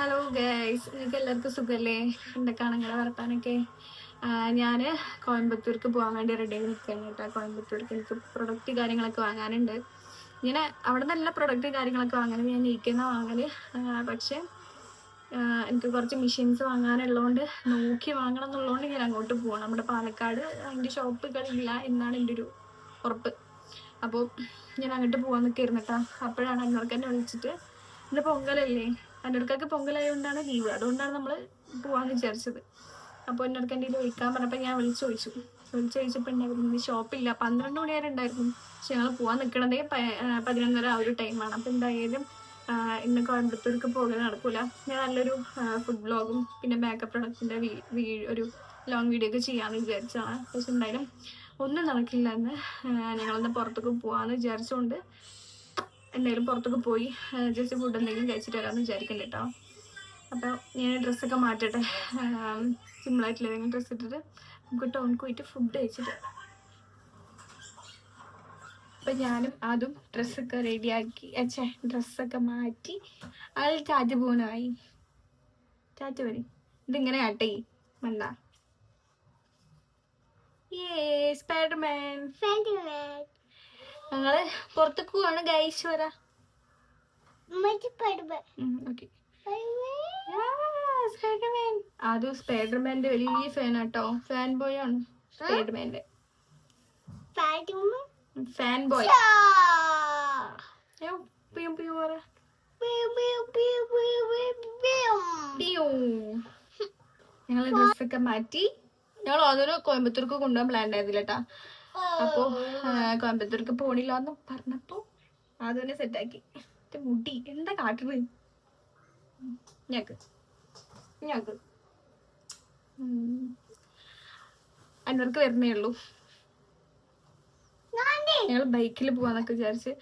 Hello guys, നിങ്ങൾക്ക് എല്ലാവർക്കും സുഖമല്ലേ? എന്തൊക്കെയാണ് നിങ്ങളുടെ വർത്താനൊക്കെ? ഞാൻ കോയമ്പത്തൂർക്ക് പോകാൻ വേണ്ടി റെഡി ആയി നിൽക്കുകയാണ് കേട്ടോ. കോയമ്പത്തൂർക്ക് എനിക്ക് പ്രൊഡക്റ്റ് കാര്യങ്ങളൊക്കെ വാങ്ങാനുണ്ട്. ഇങ്ങനെ അവിടെ നല്ല പ്രൊഡക്റ്റ് കാര്യങ്ങളൊക്കെ വാങ്ങാനും ഞാൻ ഇരിക്കുന്ന വാങ്ങൽ. പക്ഷേ എനിക്ക് കുറച്ച് മെഷീൻസ് വാങ്ങാനുള്ളതുകൊണ്ട് നോക്കി വാങ്ങണം എന്നുള്ളതുകൊണ്ട് ഞാൻ അങ്ങോട്ട് പോകണം. നമ്മുടെ പാലക്കാട് അതിൻ്റെ ഷോപ്പുകളില്ല എന്നാണ് എൻ്റെ ഒരു ഉറപ്പ്. അപ്പോൾ ഞാൻ അങ്ങോട്ട് പോകാൻ നിൽക്കായിരുന്നു കേട്ടോ. അപ്പോഴാണ് എന്നോർക്ക് എന്നെ വിളിച്ചിട്ട്, ഇന്ന് പൊങ്കലല്ലേ, എന്നോർക്കൊക്കെ പൊങ്കലായതുകൊണ്ടാണ് ലീവ്, അതുകൊണ്ടാണ് നമ്മൾ പോകാമെന്ന് വിചാരിച്ചത്. അപ്പോൾ എന്നോർക്ക് എൻ്റെ വിളിക്കാൻ പറഞ്ഞപ്പോൾ ഞാൻ വിളിച്ചു ചോദിച്ചപ്പോൾ ഉണ്ടായിരുന്നു ഇന്ന് ഷോപ്പില്ല. 12 മണി വരെ ഉണ്ടായിരുന്നു. പക്ഷെ ഞങ്ങൾ പോകാൻ നിൽക്കണതേ 11:30 ആ ഒരു ടൈമാണ്. അപ്പോൾ എന്തായാലും ഇന്ന് കോയമ്പത്തൂർക്ക് പോകൽ നടക്കില്ല. ഞാൻ നല്ലൊരു ഫുഡ് വ്ളോഗും പിന്നെ മേക്കപ്പ് പ്രൊഡക്റ്റിൻ്റെ ഒരു ലോങ് വീഡിയോ ഒക്കെ ചെയ്യാമെന്ന് വിചാരിച്ചതാണ്. പക്ഷെ എന്തായാലും ഒന്നും നടക്കില്ല. എന്ന് ഞങ്ങളൊന്ന് പുറത്തൊക്കെ പോകാമെന്ന് വിചാരിച്ചുകൊണ്ട് എന്തായാലും പുറത്തൊക്കെ പോയി ജസ്റ്റ് ഫുഡ് എന്തെങ്കിലും കഴിച്ചിട്ട് വരാമെന്ന് വിചാരിക്കണ്ട കേട്ടോ. അപ്പോൾ ഞാൻ ഡ്രസ്സൊക്കെ മാറ്റട്ടെ. സിമ്പിളായിട്ടുള്ള ഏതെങ്കിലും ഡ്രസ്സ് ഇട്ടിട്ട് നമുക്ക് ടൗണിൽ പോയിട്ട് ഫുഡ് കഴിച്ചിട്ട് വരാം. അപ്പം ഞാനും അതും ഡ്രസ്സൊക്കെ റെഡിയാക്കി ഡ്രസ്സൊക്കെ മാറ്റി ആൾ ചാറ്റ് പോകാനായി. ചാറ്റ് വരും ഇതിങ്ങനെ ആട്ടേ വേണ്ട. സ്പൈഡർമാൻ ഞങ്ങള് പുറത്തേക്ക് പോവാണ് ഗൈസ്. വരാ അത് സ്പൈഡർമാന്റെ വലിയ ഫാനാട്ടോ. ഫാൻ ബോയ് ആണ് സ്പൈഡർമാന്റെ. Fan boy. ഞങ്ങള് ഡ്രസ്സൊക്കെ മാറ്റി ഞങ്ങൾ അതൊരു കോയമ്പത്തൂർക്ക് കൊണ്ടുപോകാൻ പ്ലാൻ ഉണ്ടായിരുന്നില്ല കേട്ടാ. അപ്പോൾ കോയമ്പത്തൂർക്ക് പോണില്ല എന്ന് പറഞ്ഞപ്പോൾ അതിനെ സെറ്റാക്കി. മുടി എന്താ കാട്ടുന്നത് ഞക്ക് അന്നവർക്ക് വരുന്നേ ഉള്ളൂ. ഞങ്ങൾ ബൈക്കിൽ പോവാന്നൊക്കെ വിചാരിച്ച്,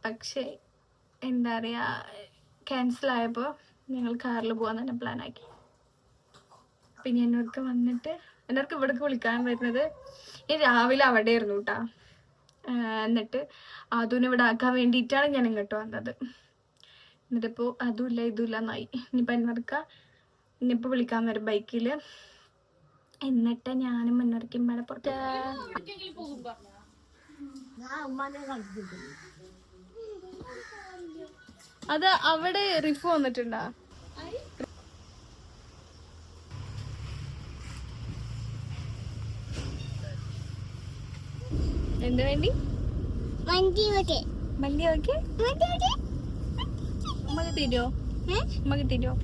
പക്ഷേ എന്താ പറയാ, ക്യാൻസൽ ആയപ്പോൾ ഞങ്ങൾ കാറിൽ പോകാൻ തന്നെ പ്ലാൻ ആക്കി. പിന്നെ എന്നോർക്ക് വന്നിട്ട് എന്നോർക്ക് ഇവിടേക്ക് വിളിക്കാൻ വരുന്നത് ഈ രാവിലെ അവിടെ ആയിരുന്നു കേട്ടാ. എന്നിട്ട് അതിനെ ഇവിടെ ആക്കാൻ വേണ്ടിയിട്ടാണ് ഞാൻ ഇങ്ങോട്ട് വന്നത്. എന്നിട്ടിപ്പോൾ അതുമില്ല ഇതുമില്ല എന്നായി. ഇനിയിപ്പോൾ എന്നോർക്ക ഇനിയിപ്പോൾ വിളിക്കാൻ വരും ബൈക്കിൽ. എന്നിട്ട് ഞാനും എന്നോർക്കും ഇവിടെ പുറത്ത് അത് അവിടെ റിഫു വന്നിട്ടുണ്ടാ. എന്ത് വേണ്ടി? വണ്ടി ഓക്കെ ഉമ്മക്ക് തരുമോ?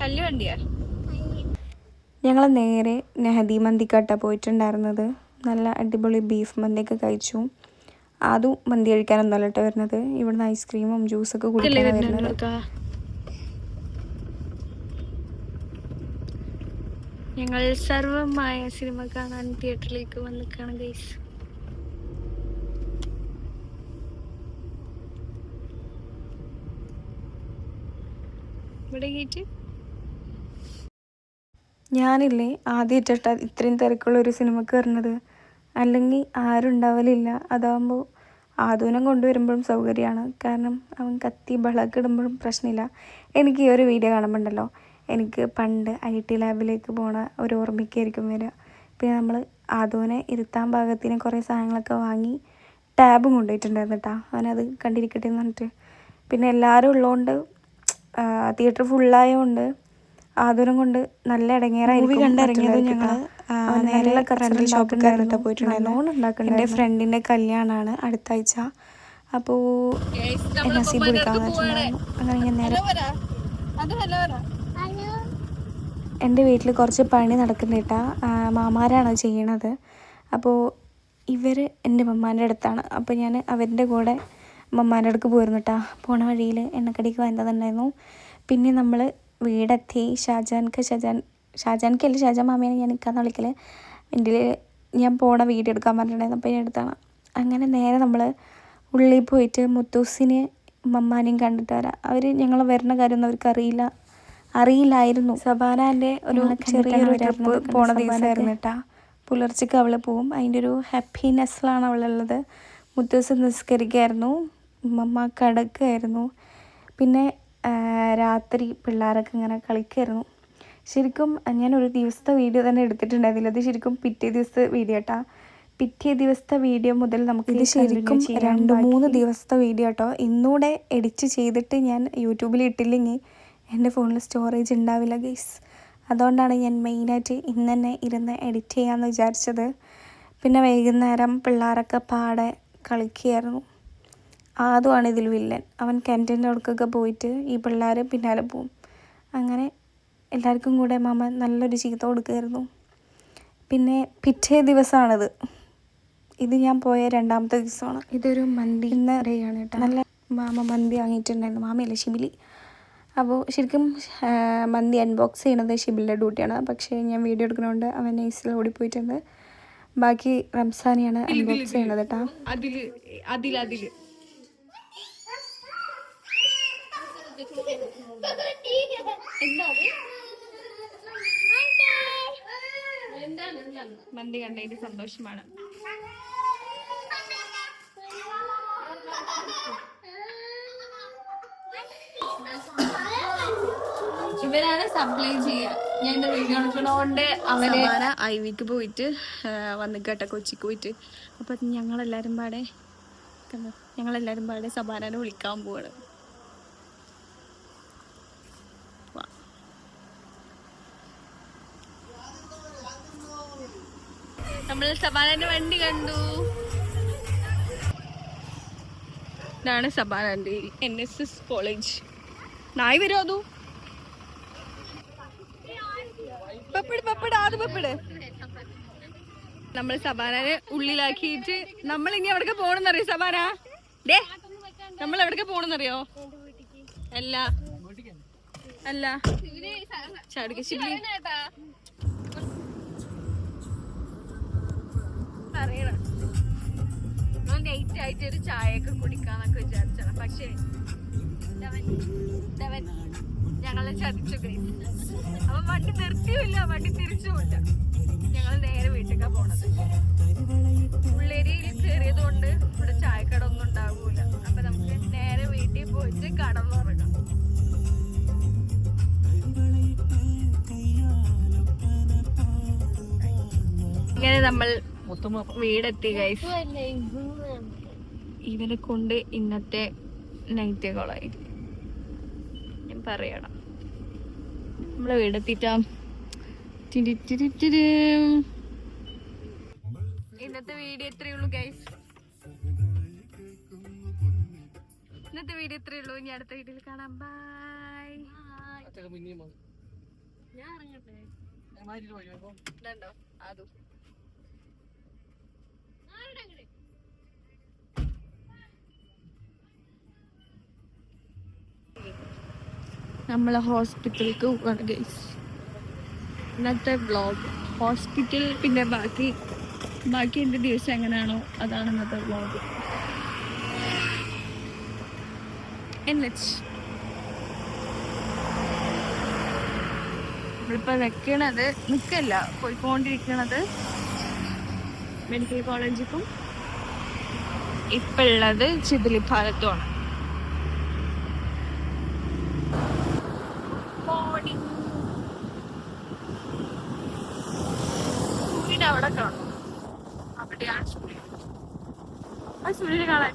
കല്ലുവണ്ടിയാ. ഞങ്ങൾ നേരെ നെഹദി മന്തിക്കാട്ടാ പോയിട്ടുണ്ടായിരുന്നത്. നല്ല അടിപൊളി ബീഫ് മന്തിയൊക്കെ കഴിച്ചു. അതും മന്തി കഴിക്കാനൊന്നുമല്ല കേട്ടോ വരുന്നത്. ഇവിടുന്ന് ഐസ്ക്രീമും ജ്യൂസൊക്കെ കുടിക്കാനാണ് വരുന്നത്. ഞങ്ങൾ സർവമായ സിനിമ കാണാൻ തിയേറ്ററിലേക്ക് വന്നിക്കാണ് ഗൈസ്. ഇവിടെ കേട്ട് ഞാനില്ലേ ആദ്യമായിട്ടാ ഇത്രയും തിരക്കുള്ള ഒരു സിനിമക്ക് വരുന്നത്. അല്ലെങ്കിൽ ആരും ഉണ്ടാവലില്ല. അതാകുമ്പോൾ ആദൂനം കൊണ്ടുവരുമ്പോഴും സൗകര്യമാണ്. കാരണം അവൻ കത്തി ബളക്ക് ഇടുമ്പോഴും പ്രശ്നമില്ല. എനിക്ക് ഈ ഒരു വീഡിയോ കാണുമ്പോണ്ടല്ലോ എനിക്ക് പണ്ട് IT ലാബിലേക്ക് പോണ ഒരു ഓർമ്മയ്ക്കായിരിക്കും വരിക. പിന്നെ നമ്മൾ ആദൂനെ ഇരുത്താൻ പാകത്തിന് കുറേ സാധനങ്ങളൊക്കെ വാങ്ങി ടാബും കൊണ്ടുപോയിട്ടുണ്ടായിരുന്നു കേട്ടോ. അവനത് കണ്ടിരിക്കട്ടെ എന്ന് പറഞ്ഞിട്ട്. പിന്നെ എല്ലാവരും ഉള്ളതുകൊണ്ട് തിയേറ്റർ ഫുള്ളായതുകൊണ്ട് ആദൂരം കൊണ്ട് നല്ല ഇടങ്ങേറായിരിക്കും. കണ്ടിറങ്ങിയത് ഞങ്ങൾ നേരെ റെൻ്റൽ ഷോപ്പിൽ പോയിട്ടുണ്ടായിരുന്നു. എൻ്റെ ഫ്രണ്ടിൻ്റെ കല്യാണമാണ് അടുത്ത ആഴ്ച. അപ്പോൾ നസീബ് വിളിക്കാൻ പറ്റുന്നുണ്ടായിരുന്നു. അങ്ങനെ ഞാൻ നേരെ എൻ്റെ വീട്ടിൽ കുറച്ച് പണി നടക്കുന്നുണ്ട് കേട്ടാ. മാമാരാണ് ചെയ്യണത്. അപ്പോൾ ഇവർ എൻ്റെ മമ്മാൻ്റെ അടുത്താണ്. അപ്പോൾ ഞാൻ അവരുടെ കൂടെ മമ്മാൻ്റെ അടുക്ക് പോയിരുന്നു കേട്ടാ. പോണ വഴിയിൽ എണ്ണക്കടിക്ക് വന്നതുണ്ടായിരുന്നു. പിന്നെ നമ്മൾ വീടെത്തി. ഷാജാൻക്കല്ല ഷാജാൻ മാമിയാണ് ഞാൻ നിൽക്കാന്ന് വിളിക്കൽ. എൻ്റെ ഞാൻ പോണ വീഡിയോ എടുക്കാൻ പറഞ്ഞിട്ടുണ്ടായിരുന്നു. അപ്പോൾ ഞാൻ എടുത്താണ്. അങ്ങനെ നേരെ നമ്മൾ ഉള്ളിൽ പോയിട്ട് മുത്തൂസിനെ മമ്മാനെയും കണ്ടിട്ട് വരാം. അവർ ഞങ്ങൾ വരുന്ന കാര്യമൊന്നും അവർക്ക് അറിയില്ലായിരുന്നു. സബാനാൻ്റെ ഒരു ചെറിയൊരു ട്രിപ്പ് പോണ ദിവസമായിരുന്നു കേട്ടാ. പുലർച്ചയ്ക്ക് അവൾ പോവും. അതിൻ്റെ ഒരു ഹാപ്പിനെസ്സിലാണ് അവളുള്ളത്. മുത്തൂസ് നിസ്കരിക്കായിരുന്നു. ഉമ്മമ്മ കിടക്കുകയായിരുന്നു. പിന്നെ രാത്രി പിള്ളേരൊക്കെ ഇങ്ങനെ കളിക്കുമായിരുന്നു. ശരിക്കും ഞാനൊരു ദിവസത്തെ വീഡിയോ തന്നെ എടുത്തിട്ടുണ്ടായിരുന്നില്ല. അത് ശരിക്കും പിറ്റേ ദിവസത്തെ വീഡിയോ കേട്ടോ. പിറ്റേ ദിവസത്തെ വീഡിയോ മുതൽ നമുക്ക് ഇത് ശരിക്കും 2-3 ദിവസത്തെ വീഡിയോ കേട്ടോ. ഇന്നൂടെ എഡിറ്റ് ചെയ്തിട്ട് ഞാൻ യൂട്യൂബിൽ ഇട്ടില്ലെങ്കിൽ എൻ്റെ ഫോണിൽ സ്റ്റോറേജ് ഉണ്ടാവില്ല ഗൈസ്. അതുകൊണ്ടാണ് ഞാൻ മെയിനായിട്ട് ഇന്ന് തന്നെ ഇരുന്ന് എഡിറ്റ് ചെയ്യാമെന്ന് വിചാരിച്ചത്. പിന്നെ വൈകുന്നേരം പിള്ളേരൊക്കെ പാടെ കളിക്കുകയായിരുന്നു. അതുമാണ് ഇതിൽ വില്ലൻ. അവൻ കിണറ്റിൻ്റെ അടുക്കൊക്കെ പോയിട്ട് ഈ പിള്ളേർ പിന്നാലെ പോവും. അങ്ങനെ എല്ലാവർക്കും കൂടെ മാമ നല്ലൊരു ചീത്ത കൊടുക്കുമായിരുന്നു. പിന്നെ പിറ്റേ ദിവസമാണിത്. ഇത് ഞാൻ പോയ 2ാമത്തെ ദിവസമാണ്. ഇതൊരു മന്തി ഡേയാണ് കേട്ടോ. നല്ല മാമ മന്തി വാങ്ങിയിട്ടുണ്ടായിരുന്നു. മാമയല്ലേ ഷിബിലി. അപ്പോൾ ശരിക്കും മന്തി അൺബോക്സ് ചെയ്യണത് ഷിബിലിൻ്റെ ഡ്യൂട്ടിയാണ്. പക്ഷേ ഞാൻ വീഡിയോ എടുക്കുന്നതുകൊണ്ട് അവൻ നൈസിൽ ഓടിപ്പോയിട്ടുണ്ട്. ബാക്കി റംസാനെയാണ് അൺബോക്സ് ചെയ്യണത് കേട്ടോ. മന്തി കണ്ടതിന് സന്തോഷമാണ്. ഇവരാണ് സപ്ലൈ ചെയ്യുക. ഞാൻ എൻ്റെ വീഡിയോ എടുക്കണോണ്ട് അവര് ഐവിക്ക് പോയിട്ട് വന്ന് കേട്ട കൊച്ചിക്ക് പോയിട്ട്. അപ്പം ഞങ്ങളെല്ലാവരും പാടെ സബാനെ വിളിക്കാൻ പോവാണ്. നമ്മൾ സബാനന്റെ വണ്ടി കണ്ടു. ഇതാണ് സബാനന്റെ NSS കോളേജ്. നായി വരുമോ? അതു നമ്മൾ സബാനെ ഉള്ളിലാക്കിയിട്ട് നമ്മൾ ഇനി എവിടേക്ക് പോണെന്നറിയോ? സബാന ഡേ നമ്മൾ എവിടേക്ക് പോണെന്നറിയോ? അല്ല ചാടിക്ക ശിബിലി അറിയണം. നൈറ്റ് ആയിട്ട് ഒരു ചായയൊക്കെ കുടിക്കാന്നൊക്കെ വിചാരിച്ചാണ്. പക്ഷേ ഞങ്ങളെ ചതിച്ചു. അപ്പൊ വണ്ടി നിർത്തിയുമില്ല, വണ്ടി തിരിച്ചുമില്ല. ഞങ്ങൾ നേരെ വീട്ടിലേക്കാ പോണത്. ഉള്ളേരിയിൽ കയറിയത് കൊണ്ട് ഇവിടെ ചായക്കട ഒന്നും ഉണ്ടാകൂല. അപ്പൊ നമുക്ക് നേരെ വീട്ടിൽ പോയിട്ട് കടന്നുറങ്ങാം. ഇങ്ങനെ നമ്മൾ വീടെത്തി ഗൈസ്. ഇവരെ കൊണ്ട് ഇന്നത്തെ നൈറ്റ് കോളായി ഞാൻ പറയണം. നമ്മളെ വീടെത്തിട്ടാ. ഇന്നത്തെ വീഡിയോ ഇത്രയേ ഉള്ളൂ ഗൈസ്. ഇന്നത്തെ വീഡിയോ ഇത്രയേ ഉള്ളൂ. ഇനി അടുത്ത വീഡിയോയിൽ കാണാം. ബൈ. ഞാൻ ഇറങ്ങട്ടെ. അതും നമ്മളെ ഹോസ്പിറ്റലിലേക്ക് പോവാണ് ഗൈസ്. ഇന്നത്തെ വ്ളോഗ് ഹോസ്പിറ്റൽ. പിന്നെ ബാക്കി എൻ്റെ ദിവസം എങ്ങനെയാണോ അതാണ് ഇന്നത്തെ വ്ളോഗ്. നമ്മളിപ്പോൾ പോയിക്കൊണ്ടിരിക്കണത് മെഡിക്കൽ കോളേജിലേക്കും ഇപ്പം ഉള്ളത് ചിതലിപ്പാലത്തുമാണ്. സൂര്യൻ അവിടെ കാണും. അവിടെയാണ് സൂര്യൻ. ആ സൂര്യനെ കാണാൻ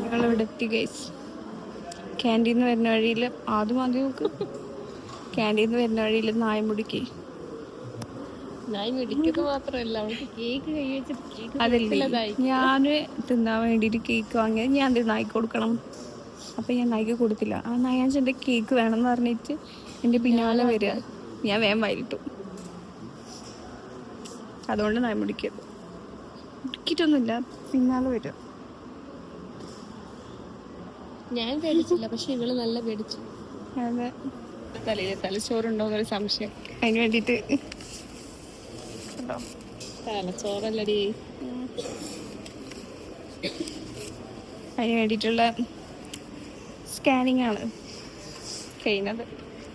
ഞങ്ങളിവിടെ എത്തി ഗൈസ്. ക്യാൻറ്റീന്ന് വരുന്ന വഴിയിൽ ആദ്യം നോക്ക്. ക്യാൻറ്റീന്ന് വരുന്ന വഴിയിൽ നായ്മുടിക്ക് അതല്ലേ ഞാന് തിന്നാൻ വേണ്ടിയിട്ട് കേക്ക് വാങ്ങിയത്. ഞാൻ എന്ത് നായ്ക്ക് കൊടുക്കണം? അപ്പം ഞാൻ നായ്ക്ക് കൊടുത്തില്ല. ആ നായാൻ എൻ്റെ കേക്ക് വേണമെന്ന് പറഞ്ഞിട്ട് എൻ്റെ പിന്നാലെ വരിക. ഞാൻ വേഗം വൈകിട്ടു. അതുകൊണ്ട് നായ മുടിക്കത് മുടിക്കിട്ടൊന്നുമില്ല, പിന്നാലെ വരിക. ഞാൻ പേടിച്ചില്ല, പക്ഷെ ഇവള് നല്ല പേടിച്ചു. അതെ, തലച്ചോറുണ്ടോന്നൊരു സംശയം. അതിന് വേണ്ടിയിട്ട് തലച്ചോറല്ലടി, അതിന് വേണ്ടിയിട്ടുള്ള സ്കാനിങ് ആണ് ചെയ്യുന്നത്.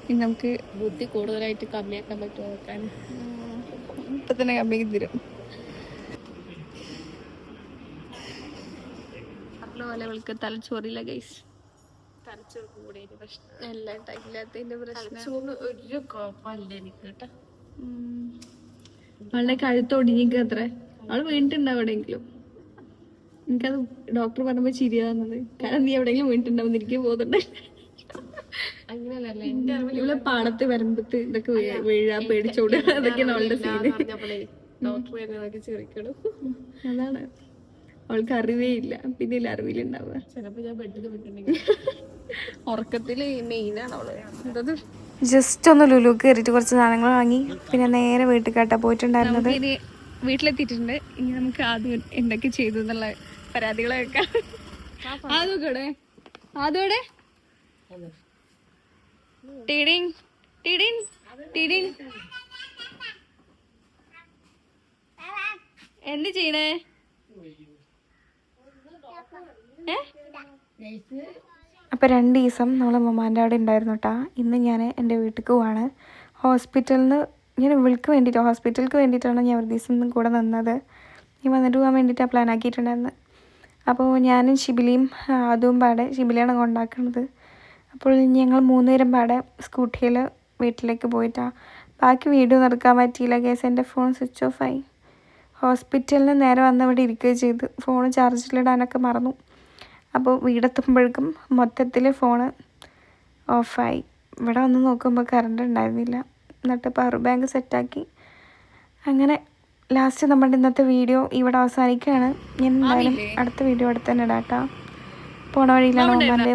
ഇനി നമുക്ക് ബുദ്ധി കൂടുതലായിട്ട് കമ്മിയാക്കാൻ പറ്റുമോ നോക്കാൻ. ഇപ്പം തന്നെ കമ്മിയാക്കി തരും. അതുപോലെ അവൾക്ക് തലച്ചോറില്ല ഗൈസ്. തലച്ചോറ് കൂടെ പ്രശ്നം എല്ലാ ടൈമില്ലാത്തതിന്റെ പ്രശ്നം. ഒരു കുഴപ്പമില്ല എനിക്ക് കേട്ടോ. അവളുടെ കഴുത്തൊടിഞ്ഞിക്ക് അത്ര. അവള് വീണിട്ടുണ്ടാവും എവിടെയെങ്കിലും. എനിക്കത് ഡോക്ടർ പറഞ്ഞപ്പോ ചിരിയാ വന്നത്. കാരണം നീ എവിടെയെങ്കിലും വീണിട്ടുണ്ടാവും എനിക്ക് പോകുന്നുണ്ട്. ഇവള് പാടത്ത് വരമ്പത്ത് ഇതൊക്കെ വീഴാ പേടിച്ചോട്, അതൊക്കെയാണ് അവളുടെ സീന്. അതാണ്, അവൾക്ക് അറിവേ ഇല്ല. പിന്നെ അറിവിലുണ്ടാവുക ഉറക്കത്തില് മെയിനാണ് അവള്. ജസ്റ്റ് ഒന്ന് ലുലു കയറിയിട്ട് കുറച്ച് സാധനങ്ങൾ വാങ്ങി പിന്നെ നേരെ വീട്ടിൽ കേട്ടാ പോയിട്ടുണ്ടായിരുന്നത്. വീട്ടിലെത്തിയിട്ടുണ്ട്. ഇനി നമുക്ക് ആദ്യം എന്തൊക്കെ ചെയ്തു എന്നുള്ള പരാതികളൊക്കെ. അതോടെ അതോടെ ടീഡിങ് ടീഡിങ് ടീഡിങ് എന്ത് ചെയ്യണേ? അപ്പോൾ 2 ദിവസം നമ്മൾ മമ്മാൻ്റെ അവിടെ ഉണ്ടായിരുന്നു കേട്ടോ. ഇന്ന് ഞാൻ എൻ്റെ വീട്ടിലേക്ക് പോവാണ്. ഹോസ്പിറ്റലിൽ നിന്ന് ഞാൻ ഇവൾക്ക് വേണ്ടിയിട്ട്, ഹോസ്പിറ്റലിലേക്ക് വേണ്ടിയിട്ടാണ് ഞാൻ ഒരു ദിവസം കൂടെ നിന്നത്. ഞാൻ വന്നിട്ട് പോകാൻ വേണ്ടിയിട്ടാണ് പ്ലാൻ ആക്കിയിട്ടുണ്ടായിരുന്നത്. അപ്പോൾ ഞാനും ഷിബിലിയും അതും പാടെ, ഷിബിലിയാണ് കൊണ്ടാക്കുന്നത്. അപ്പോൾ ഞങ്ങൾ 3 പേരും പാടെ സ്കൂട്ടിയിൽ വീട്ടിലേക്ക് പോയിട്ടാണ്. ബാക്കി വീഡിയോ നടക്കാൻ പറ്റിയില്ല കേസ്. എൻ്റെ ഫോൺ സ്വിച്ച് ഓഫ് ആയി. ഹോസ്പിറ്റലിൽ നിന്ന് നേരെ വന്ന് ഇവിടെ ഇരിക്കുകയും ചെയ്ത് ഫോൺ ചാർജിലിടാനൊക്കെ മറന്നു. അപ്പോൾ വീടെത്തുമ്പോഴേക്കും മൊത്തത്തിൽ ഫോണ് ഓഫായി. ഇവിടെ വന്ന് നോക്കുമ്പോൾ കറണ്ട് ഉണ്ടായിരുന്നില്ല. എന്നിട്ട് പവർ ബാങ്ക് സെറ്റാക്കി. അങ്ങനെ ലാസ്റ്റ് നമ്മുടെ ഇന്നത്തെ വീഡിയോ ഇവിടെ അവസാനിക്കുകയാണ്. ഞാൻ എന്തായാലും അടുത്ത വീഡിയോ അടുത്ത് തന്നെ ഇടാം കേട്ടോ. പോണ വഴിയിലാണ് മമ്മാൻ്റെ